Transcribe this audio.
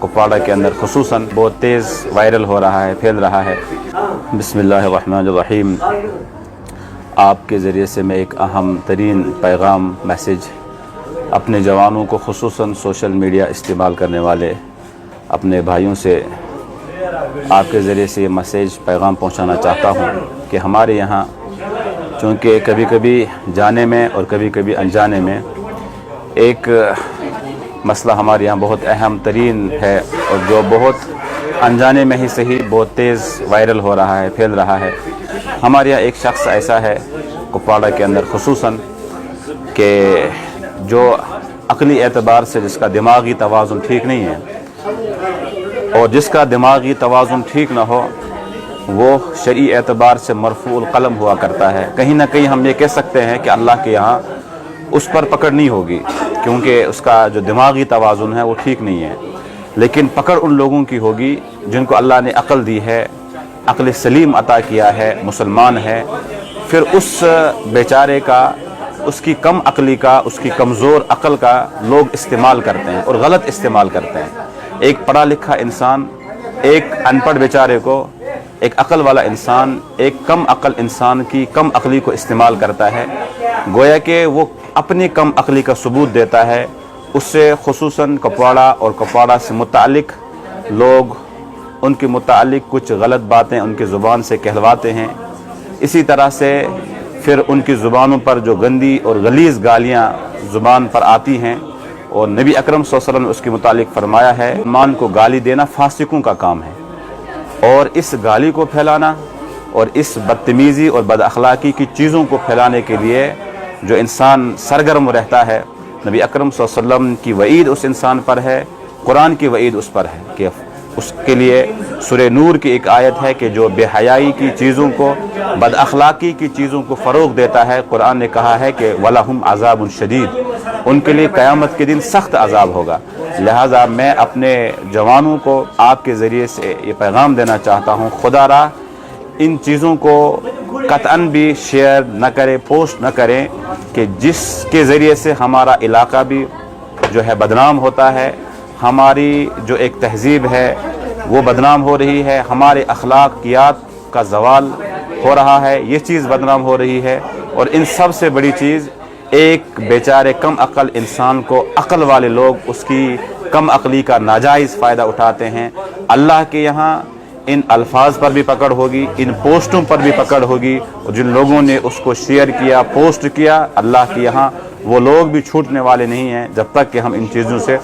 کپواڑہ کے اندر خصوصاً بہت تیز وائرل ہو رہا ہے، پھیل رہا ہے۔ بسم اللہ الرحمن الرحیم۔ آپ کے ذریعے سے میں ایک اہم ترین پیغام میسیج اپنے جوانوں کو، خصوصاً سوشل میڈیا استعمال کرنے والے اپنے بھائیوں سے آپ کے ذریعے سے یہ میسیج پیغام پہنچانا چاہتا ہوں کہ ہمارے یہاں چونکہ کبھی کبھی جانے میں اور کبھی کبھی انجانے میں ایک مسئلہ ہمارے یہاں بہت اہم ترین ہے، اور جو بہت انجانے میں ہی صحیح بہت تیز وائرل ہو رہا ہے، پھیل رہا ہے۔ ہمارے یہاں ایک شخص ایسا ہے کپواڑہ کے اندر خصوصاً کہ جو عقلی اعتبار سے جس کا دماغی توازن ٹھیک نہیں ہے، اور جس کا دماغی توازن ٹھیک نہ ہو وہ شرعی اعتبار سے مرفوع القلم ہوا کرتا ہے۔ کہیں نہ کہیں ہم یہ کہہ سکتے ہیں کہ اللہ کے یہاں اس پر پکڑ نہیں ہوگی، کیونکہ اس کا جو دماغی توازن ہے وہ ٹھیک نہیں ہے، لیکن پکڑ ان لوگوں کی ہوگی جن کو اللہ نے عقل دی ہے، عقل سلیم عطا کیا ہے، مسلمان ہے، پھر اس بیچارے کا، اس کی کم عقلی کا، اس کی کمزور عقل کا لوگ استعمال کرتے ہیں اور غلط استعمال کرتے ہیں۔ ایک پڑھا لکھا انسان ایک ان پڑھ بیچارے کو، ایک عقل والا انسان ایک کم عقل انسان کی کم عقلی کو استعمال کرتا ہے، گویا کہ وہ اپنی کم عقلی کا ثبوت دیتا ہے۔ اس سے خصوصاً کپواڑہ اور کپواڑہ سے متعلق لوگ ان کے متعلق کچھ غلط باتیں ان کی زبان سے کہلواتے ہیں، اسی طرح سے پھر ان کی زبانوں پر جو گندی اور غلیظ گالیاں زبان پر آتی ہیں، اور نبی اکرم صلی اللہ علیہ وسلم نے اس کے متعلق فرمایا ہے مسلمان کو گالی دینا فاسقوں کا کام ہے، اور اس گالی کو پھیلانا اور اس بدتمیزی اور بد اخلاقی کی چیزوں کو پھیلانے کے لیے جو انسان سرگرم رہتا ہے، نبی اکرم صلی اللہ علیہ وسلم کی وعید اس انسان پر ہے، قرآن کی وعید اس پر ہے کہ اس کے لیے سورہ نور کی ایک آیت ہے کہ جو بے حیائی کی چیزوں کو، بد اخلاقی کی چیزوں کو فروغ دیتا ہے، قرآن نے کہا ہے کہ وَلَهُمْ عَذَابٌ شَدِيدٌ، ان کے لیے قیامت کے دن سخت عذاب ہوگا۔ لہٰذا میں اپنے جوانوں کو آپ کے ذریعے سے یہ پیغام دینا چاہتا ہوں، خدا را ان چیزوں کو قطعاً بھی شیئر نہ کریں، پوسٹ نہ کریں، کہ جس کے ذریعے سے ہمارا علاقہ بھی جو ہے بدنام ہوتا ہے، ہماری جو ایک تہذیب ہے وہ بدنام ہو رہی ہے، ہمارے اخلاقیات کا زوال ہو رہا ہے، یہ چیز بدنام ہو رہی ہے۔ اور ان سب سے بڑی چیز ایک بیچارے کم عقل انسان کو عقل والے لوگ اس کی کم عقلی کا ناجائز فائدہ اٹھاتے ہیں۔ اللہ کے یہاں ان الفاظ پر بھی پکڑ ہوگی، ان پوسٹوں پر بھی پکڑ ہوگی، اور جن لوگوں نے اس کو شیئر کیا، پوسٹ کیا، اللہ کے یہاں وہ لوگ بھی چھوٹنے والے نہیں ہیں جب تک کہ ہم ان چیزوں سے